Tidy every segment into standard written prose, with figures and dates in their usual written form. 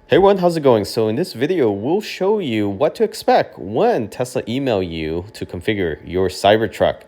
Hey everyone, how's it going? So in this video, we'll show you what to expect when Tesla email you to configure your Cybertruck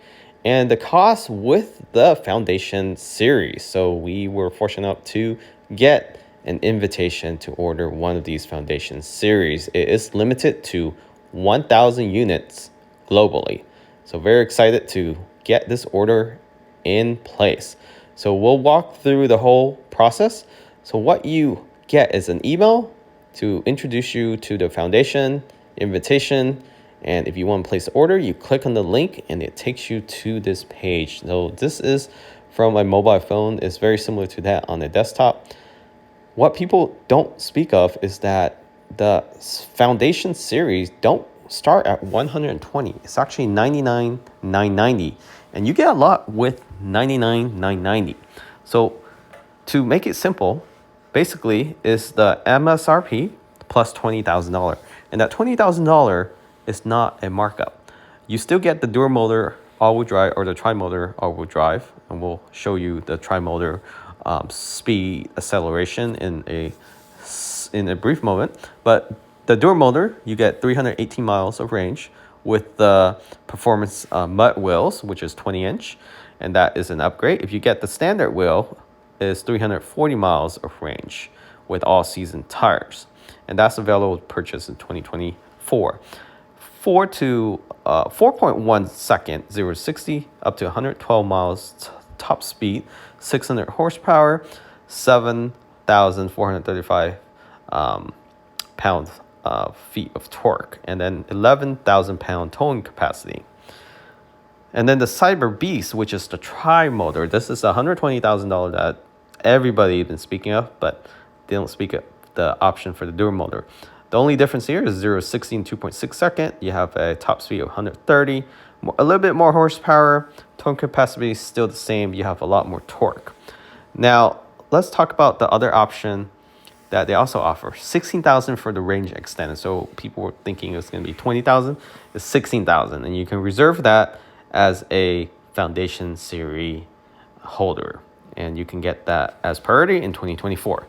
and the cost with the Foundation series. So we were fortunate enough to get an invitation to order one of these Foundation series. It is limited to 1,000 units globally. So very excited to get this order in place. So we'll walk through the whole process. So what you get is an email to introduce you to the Foundation invitation, and if you want to place an order, you click on the link and it takes you to this page. So this is from my mobile phone. It's very similar to that on the desktop. What people don't speak of is that the Foundation series don't start at 120. It's actually 99,990, and you get a lot with 99,990. So to make it simple, basically is the MSRP plus $20,000. And that $20,000 is not a markup. You still get the dual motor all-wheel drive or the tri-motor all-wheel drive, and we'll show you the tri-motor speed acceleration in a brief moment. But the dual motor, you get 318 miles of range with the performance mud wheels, which is 20-inch, and that is an upgrade. If you get the standard wheel, is 340 miles of range with all-season tires, and that's available to purchase in 2024. 4.1 second 0 to 60 up to 112 miles top speed, 600 horsepower, 7,435 pound feet of torque, and then 11,000 pound towing capacity. And then the Cyber Beast, which is the tri-motor, this is $120,000 that everybody has been speaking of, but they don't speak of the option for the dual motor. The only difference here is 0 to 60 in 2.6 seconds. You have a top speed of 130, a little bit more horsepower. Towing capacity is still the same. You have a lot more torque. Now, let's talk about the other option that they also offer. 16,000 for the range extended. So people were thinking it's going to be 20,000. It's 16,000, and you can reserve that as a Foundation series holder, and you can get that as priority in 2024.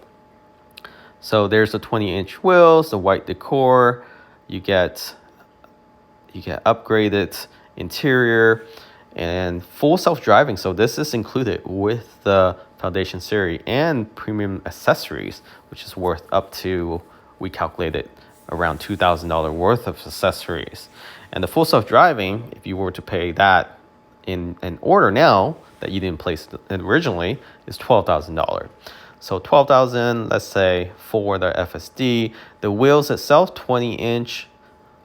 So there's the 20-inch wheels, the white decor, you get upgraded interior and full self-driving. So this is included with the Foundation series and premium accessories, which is worth up to, we calculated, around $2,000 worth of accessories. And the full self-driving, if you were to pay that in an order now that you didn't place originally, is $12,000. So $12,000, let's say, for the FSD. The wheels itself, 20-inch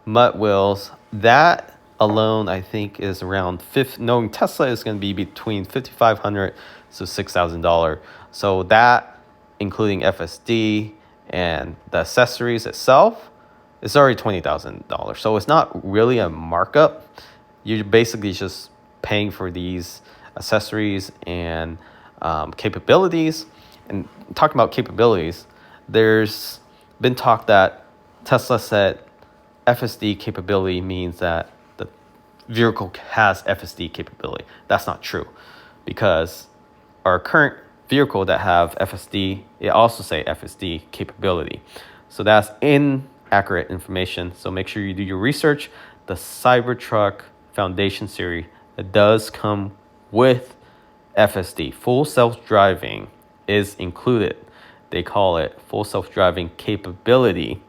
mud wheels. That alone, I think, is around knowing Tesla is going to be between $5,500 to $6,000. So that, including FSD and the accessories itself, it's already $20,000. So it's not really a markup. You're basically just paying for these accessories and capabilities. And talking about capabilities, there's been talk that Tesla said FSD capability means that the vehicle has FSD capability. That's not true, because our current vehicle that have FSD, it also say FSD capability. So that's inaccurate information. So make sure you do your research. The Cybertruck Foundation series, it does come with FSD. Full self-driving is included. They call it full self-driving capability,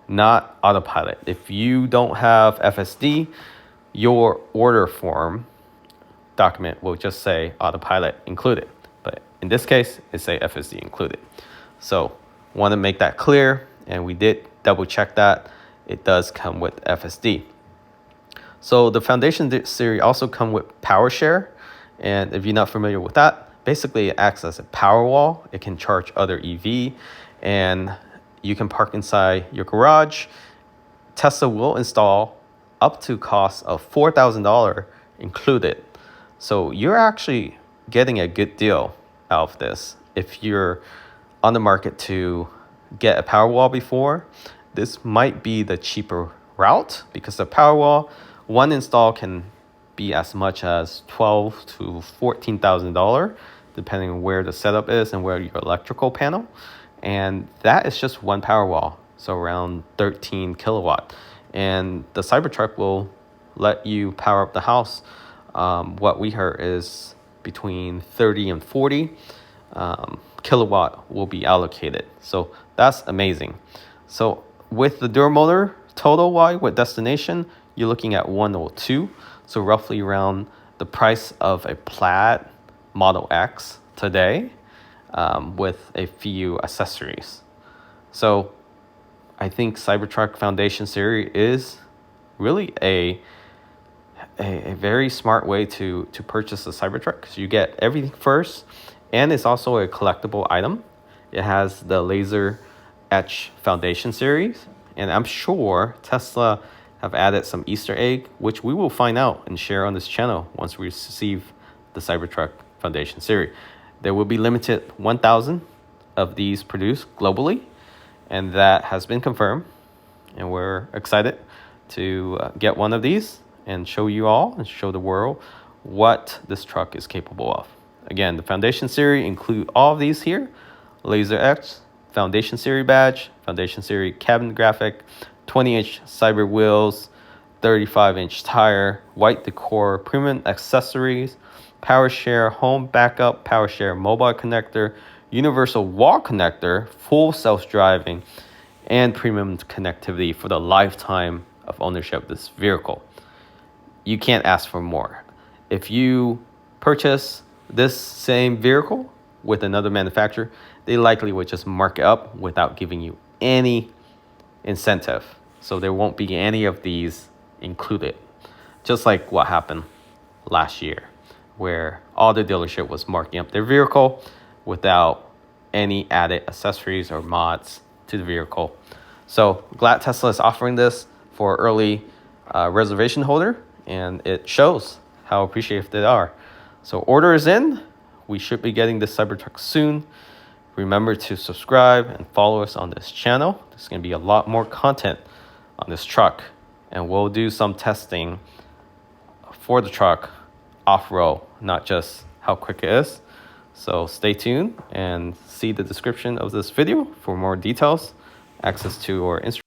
not autopilot. If you don't have FSD, your order form document will just say autopilot included. But in this case, it say FSD included. So want to make that clear, and we did double check that. It does come with FSD. So the Foundation series also come with PowerShare, and if you're not familiar with that, basically it acts as a power wall. It can charge other EV, and you can park inside your garage. Tesla will install up to cost of $4,000 included. So you're actually getting a good deal out of this. If you're on the market to get a power wall before, this might be the cheaper route, because the power wall, one install can be as much as $12,000 to $14,000, depending on where the setup is and where your electrical panel. And that is just one Powerwall, so around 13 kilowatt. And the Cybertruck will let you power up the house. What we heard is between 30 and 40 kilowatt will be allocated. So that's amazing. So with the dual motor total wide with destination, you're looking at 102. So roughly around the price of a Plaid Model X today, with a few accessories. So I think Cybertruck Foundation Series is really a very smart way to purchase the Cybertruck, because you get everything first, and it's also a collectible item. It has the laser etch Foundation Series, and I'm sure Tesla have added some Easter egg, which we will find out and share on this channel once we receive the Cybertruck Foundation Series. There will be limited 1,000 of these produced globally, and that has been confirmed, and we're excited to get one of these and show you all and show the world what this truck is capable of. Again, the Foundation Series include all of these here: Laser X, Foundation Series badge, Foundation Series cabin graphic, 20-inch Cyber wheels, 35-inch tire, white decor, premium accessories, PowerShare home backup, PowerShare mobile connector, universal wall connector, full self-driving, and premium connectivity for the lifetime of ownership of this vehicle. You can't ask for more. If you purchase this same vehicle with another manufacturer, they likely would just mark it up without giving you any incentive. So there won't be any of these included. Just like what happened last year, where all the dealership was marking up their vehicle without any added accessories or mods to the vehicle. So glad Tesla is offering this for early reservation holder, and it shows how appreciative they are. So order is in. We should be getting this Cybertruck soon. Remember to subscribe and follow us on this channel. There's going to be a lot more content on this truck, and we'll do some testing for the truck off-road, not just how quick it is. So stay tuned and see the description of this video for more details, access to our Instagram.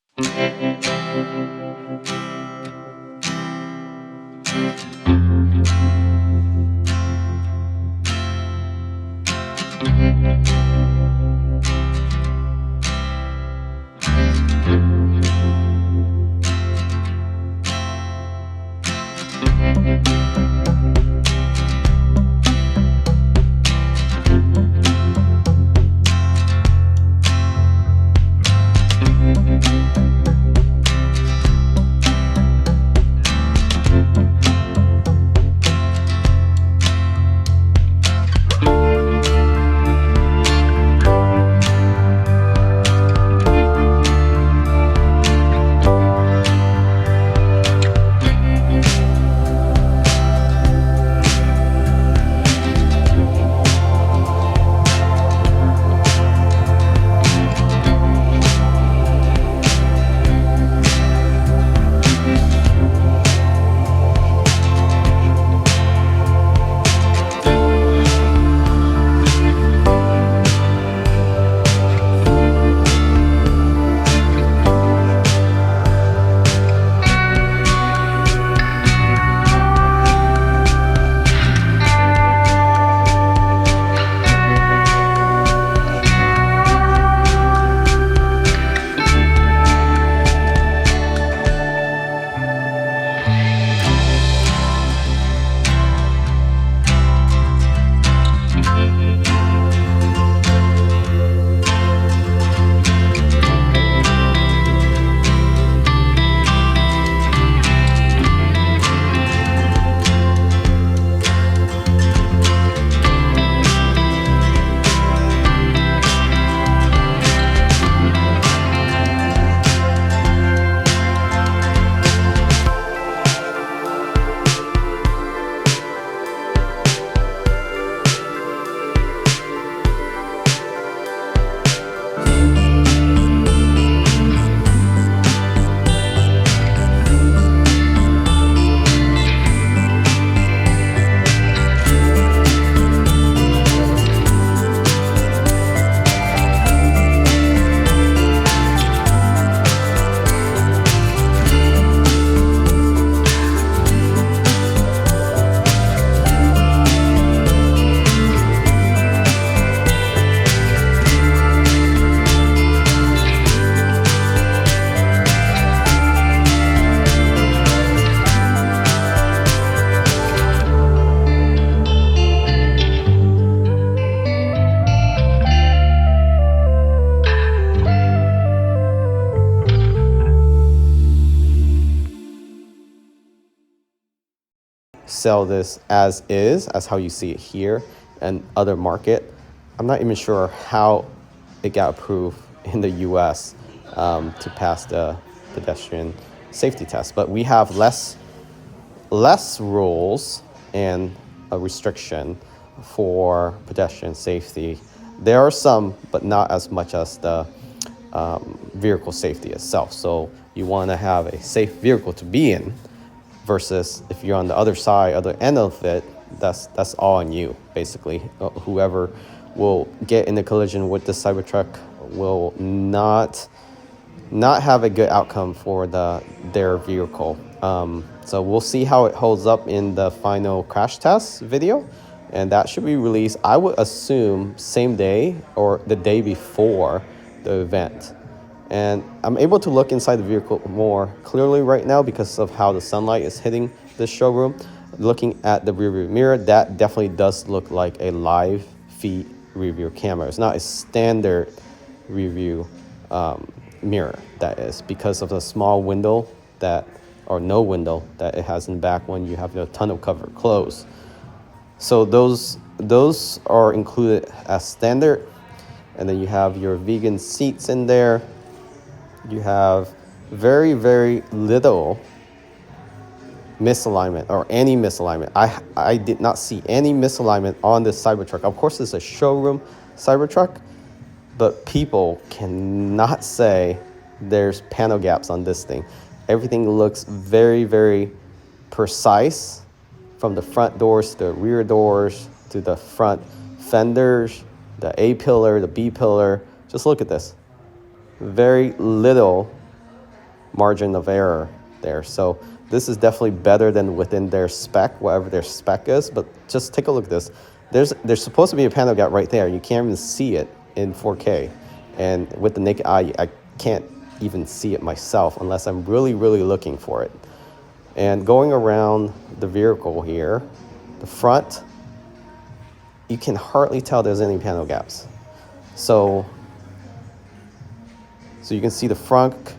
sell this as is, as how you see it here and other market. I'm not even sure how it got approved in the US to pass the pedestrian safety test. But we have less rules and a restriction for pedestrian safety. There are some, but not as much as the vehicle safety itself. So you want to have a safe vehicle to be in, versus if you're on the other side, other end of it, that's all on you, basically. Whoever will get in a collision with the Cybertruck will not have a good outcome for their vehicle. So we'll see how it holds up in the final crash test video, and that should be released, I would assume, same day or the day before the event. And I'm able to look inside the vehicle more clearly right now because of how the sunlight is hitting the showroom. Looking at the rearview mirror, that definitely does look like a live feed rearview camera. It's not a standard rearview mirror, that is, because of the small window or no window that it has in the back when you have the tonneau cover closed. So those are included as standard. And then you have your vegan seats in there. You have very, very little misalignment or any misalignment. I did not see any misalignment on this Cybertruck. Of course, it's a showroom Cybertruck, but people cannot say there's panel gaps on this thing. Everything looks very, very precise, from the front doors to the rear doors to the front fenders, the A pillar, the B pillar. Just look at this. Very little margin of error there. So this is definitely better than within their spec, whatever their spec is. But just take a look at this. There's supposed to be a panel gap right there. You can't even see it in 4K. And with the naked eye, I can't even see it myself unless I'm really, really looking for it. And going around the vehicle here, the front, you can hardly tell there's any panel gaps. So you can see the front,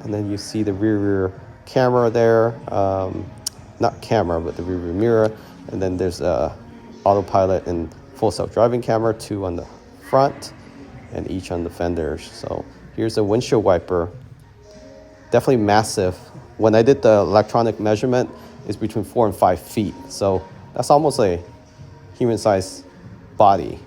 and then you see the rear camera there. Not camera, but the rear mirror. And then there's a autopilot and full self-driving camera, 2 on the front and each on the fenders. So here's a windshield wiper. Definitely massive. When I did the electronic measurement, it's between 4 and 5 feet. So that's almost a human-sized body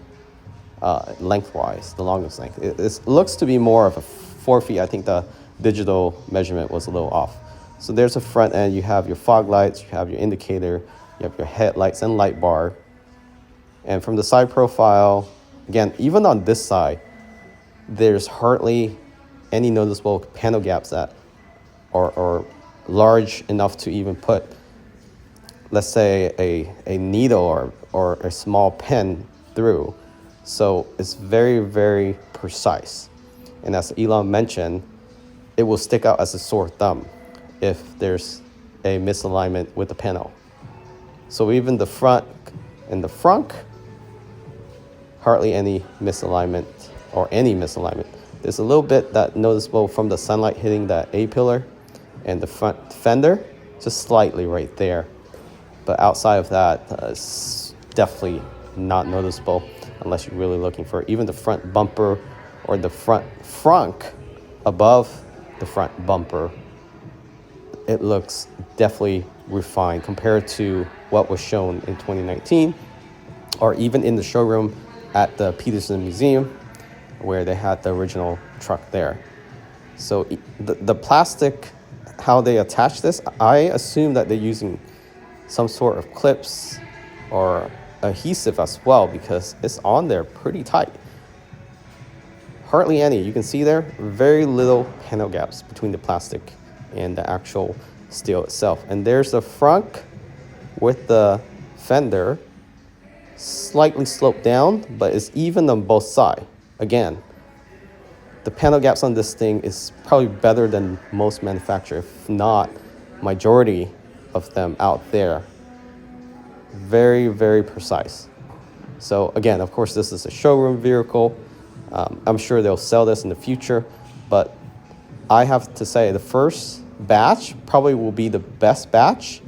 lengthwise, the longest length. It looks to be more of a 4 feet. I think the digital measurement was a little off. So there's a front end. You have your fog lights, you have your indicator, you have your headlights and light bar. And from the side profile, again, even on this side, there's hardly any noticeable panel gaps that are large enough to even put, let's say, a needle or a small pen through. So it's very, very precise. And as Elon mentioned, it will stick out as a sore thumb if there's a misalignment with the panel. So even the front and the front, hardly any misalignment or any misalignment. There's a little bit that noticeable from the sunlight hitting that A pillar and the front fender, just slightly right there. But outside of that, it's definitely not noticeable unless you're really looking for it. Even the front bumper or the front above the front bumper, it looks definitely refined compared to what was shown in 2019 or even in the showroom at the Peterson Museum where they had the original truck there. So the plastic, how they attach this, I assume that they're using some sort of clips or adhesive as well because it's on there pretty tight. Hardly any. You can see there, very little panel gaps between the plastic and the actual steel itself. And there's the front with the fender slightly sloped down, but it's even on both sides. Again, the panel gaps on this thing is probably better than most manufacturers, if not majority of them out there. Very, very precise. So again, of course, this is a showroom vehicle. I'm sure they'll sell this in the future, but I have to say the first batch probably will be the best batch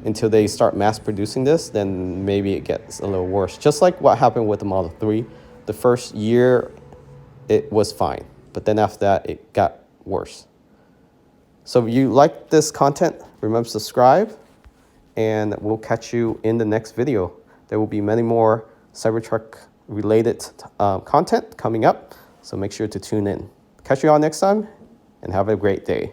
until they start mass producing this, then maybe it gets a little worse. Just like what happened with the Model 3. The first year, it was fine. But then after that, it got worse. So if you like this content, remember to subscribe. And we'll catch you in the next video. There will be many more Cybertruck related content coming up. So make sure to tune in. Catch you all next time and have a great day.